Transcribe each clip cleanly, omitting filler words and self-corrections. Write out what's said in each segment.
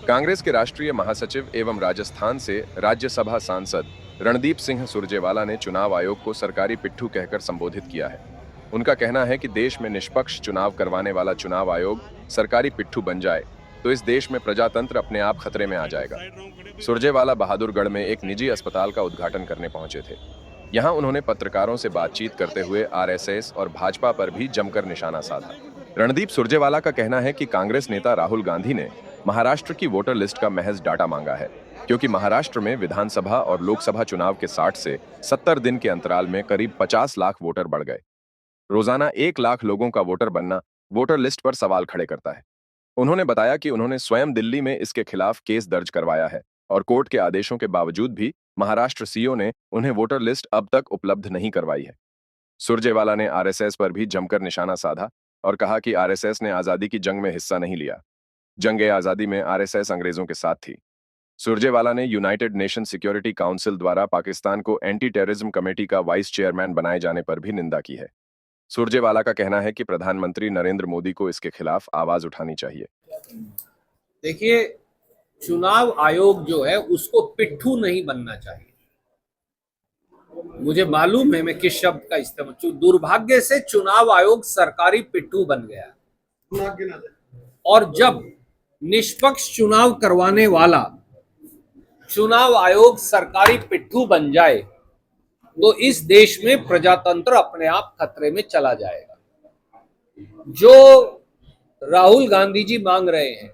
कांग्रेस के राष्ट्रीय महासचिव एवं राजस्थान से राज्यसभा सांसद रणदीप सिंह सुरजेवाला ने चुनाव आयोग को सरकारी पिट्ठू कहकर संबोधित किया है। उनका कहना है कि देश में निष्पक्ष चुनाव करवाने वाला चुनाव आयोग सरकारी पिट्ठू बन जाए तो इस देश में प्रजातंत्र अपने आप खतरे में आ जाएगा। सुरजेवाला बहादुरगढ़ में एक निजी अस्पताल का उद्घाटन करने पहुंचे थे। यहां उन्होंने पत्रकारों से बातचीत करते हुए आरएसएस और भाजपा पर भी जमकर निशाना साधा। रणदीप सुरजेवाला का कहना है कि कांग्रेस नेता राहुल गांधी ने महाराष्ट्र की वोटर लिस्ट का महज डाटा मांगा है, क्योंकि महाराष्ट्र में विधानसभा और लोकसभा चुनाव के 60 से 70 दिन के अंतराल में करीब 50 लाख वोटर बढ़ गए। रोजाना 1 लाख लोगों का वोटर बनना वोटर लिस्ट पर सवाल खड़े करता है। उन्होंने बताया कि उन्होंने स्वयं दिल्ली में इसके खिलाफ केस दर्ज करवाया है और कोर्ट के आदेशों के बावजूद भी महाराष्ट्र सीओ ने उन्हें वोटर लिस्ट अब तक उपलब्ध नहीं करवाई है। सुरजेवाला ने आरएसएस पर भी जमकर निशाना साधा और कहा कि आरएसएस ने आजादी की जंग में हिस्सा नहीं लिया। जंग आजादी में आरएसएस अंग्रेजों के साथ थी। सुरजेवाला ने यूनाइटेड नेशन सिक्योरिटी काउंसिल द्वारा पाकिस्तान को एंटी टेररिज्म कमेटी का वाइस चेयरमैन बनाए जाने पर भी निंदा की है। सुरजेवाला का कहना है कि प्रधानमंत्री नरेंद्र मोदी को इसके खिलाफ आवाज उठानी चाहिए। देखिए, चुनाव आयोग जो है उसको पिट्ठू नहीं बनना चाहिए। मुझे मालूम है मैं किस शब्द का इस्तेमाल, दुर्भाग्य से चुनाव आयोग सरकारी पिट्ठू बन गया। और जब निष्पक्ष चुनाव करवाने वाला चुनाव आयोग सरकारी पिट्ठू बन जाए तो इस देश में प्रजातंत्र अपने आप खतरे में चला जाएगा। जो राहुल गांधी जी मांग रहे हैं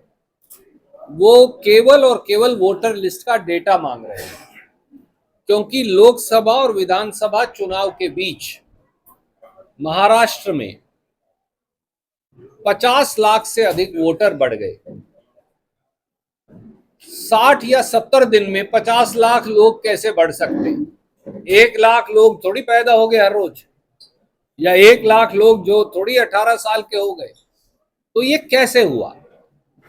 वो केवल और केवल वोटर लिस्ट का डेटा मांग रहे हैं, क्योंकि लोकसभा और विधानसभा चुनाव के बीच महाराष्ट्र में 50 लाख से अधिक वोटर बढ़ गए। 60 या 70 दिन में 50 लाख लोग कैसे बढ़ सकते हैं? 1 लाख लोग थोड़ी पैदा हो गए हर रोज, या 1 लाख लोग जो थोड़ी 18 साल के हो गए। तो ये कैसे हुआ?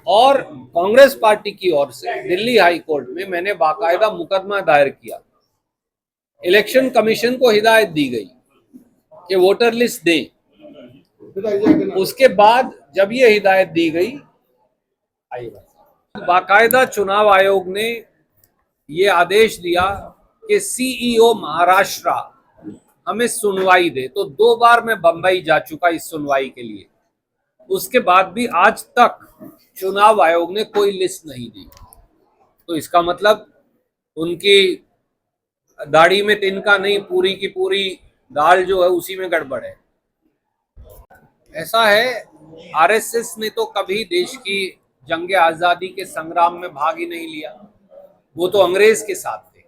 और कांग्रेस पार्टी की ओर से दिल्ली हाई कोर्ट में मैंने बाकायदा मुकदमा दायर किया। इलेक्शन कमीशन को हिदायत दी गई कि वोटर लिस्ट दें। उसके बाद जब ये हिदायत दी गई, बाकायदा चुनाव आयोग ने ये आदेश दिया कि सीईओ महाराष्ट्र हमें सुनवाई दे। तो 2 बार मैं बंबई जा चुका इस सुनवाई के लिए। उसके बाद भी आज तक चुनाव आयोग ने कोई लिस्ट नहीं दी। तो इसका मतलब उनकी दाढ़ी में तिनका नहीं, पूरी की पूरी दाल जो है उसी में गड़बड़ है। ऐसा है, आरएसएस ने तो कभी देश की जंग आजादी के संग्राम में भाग ही नहीं लिया। वो तो अंग्रेज के साथ थे।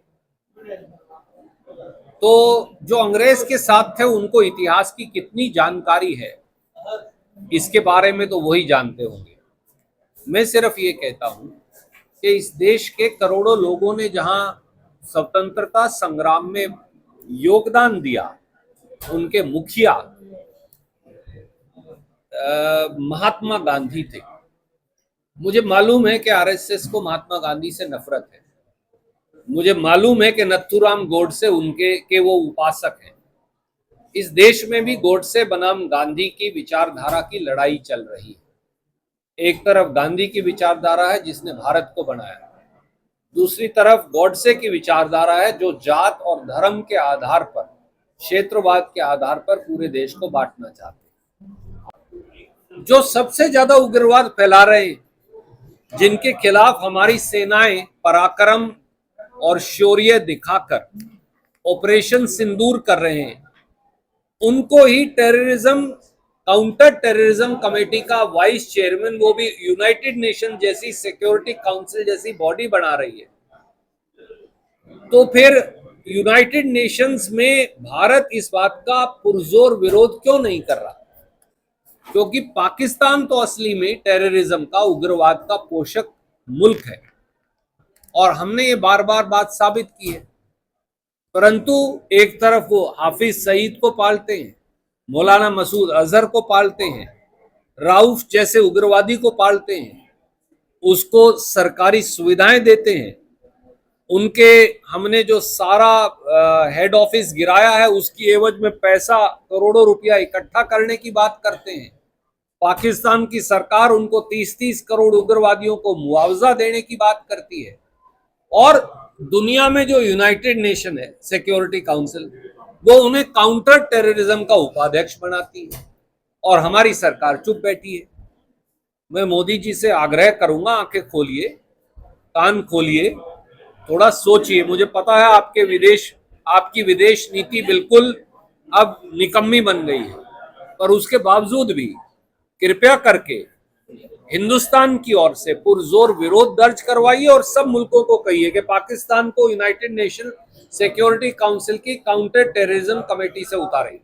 तो जो अंग्रेज के साथ थे उनको इतिहास की कितनी जानकारी है इसके बारे में तो वही जानते होंगे। मैं सिर्फ ये कहता हूं कि इस देश के करोड़ों लोगों ने जहां स्वतंत्रता संग्राम में योगदान दिया, उनके मुखिया महात्मा गांधी थे। मुझे मालूम है कि आरएसएस को महात्मा गांधी से नफरत है। मुझे मालूम है कि नथुराम गोडसे उनके वो उपासक हैं। इस देश में भी गोडसे बनाम गांधी की विचारधारा की लड़ाई चल रही है। एक तरफ गांधी की विचारधारा है जिसने भारत को बनाया, दूसरी तरफ गोडसे की विचारधारा है जो जात और धर्म के आधार पर, क्षेत्रवाद के आधार पर पूरे देश को बांटना चाहते हैं। जो सबसे ज्यादा उग्रवाद फैला रहे हैं, जिनके खिलाफ हमारी सेनाएं पराक्रम और शौर्य दिखाकर ऑपरेशन सिंदूर कर रहे हैं, उनको ही टेररिज्म काउंटर टेररिज्म कमेटी का वाइस चेयरमैन, वो भी यूनाइटेड नेशन जैसी सिक्योरिटी काउंसिल जैसी बॉडी बना रही है। तो फिर यूनाइटेड नेशंस में भारत इस बात का पुरजोर विरोध क्यों नहीं कर रहा? क्योंकि पाकिस्तान तो असली में टेररिज्म का, उग्रवाद का पोषक मुल्क है और हमने ये बार बार बात साबित की है। परंतु एक तरफ वो हाफिज सईद को पालते हैं, मौलाना मसूद अजहर को पालते हैं, राउफ जैसे उग्रवादी को पालते हैं, उसको सरकारी सुविधाएं देते हैं, उनके हमने जो सारा हेड ऑफिस गिराया है उसकी एवज में पैसा करोड़ों रुपया इकट्ठा करने की बात करते हैं। पाकिस्तान की सरकार उनको 30-30 करोड़ उग्रवादियों को मुआवजा देने की बात करती है, और दुनिया में जो यूनाइटेड नेशन है सिक्योरिटी काउंसिल, वो उन्हें काउंटर टेररिज्म का उपाध्यक्ष बनाती है, और हमारी सरकार चुप बैठी है। मैं मोदी जी से आग्रह करूंगा, आंखें खोलिए, कान खोलिए, थोड़ा सोचिए। मुझे पता है आपकी विदेश नीति बिल्कुल अब निकम्मी बन गई है, पर उसके बावजूद भी कृपया करके हिंदुस्तान की ओर से पुरजोर विरोध दर्ज करवाइए और सब मुल्कों को कहिए कि पाकिस्तान को यूनाइटेड नेशन सिक्योरिटी काउंसिल की काउंटर टेररिज्म कमेटी से उतारें।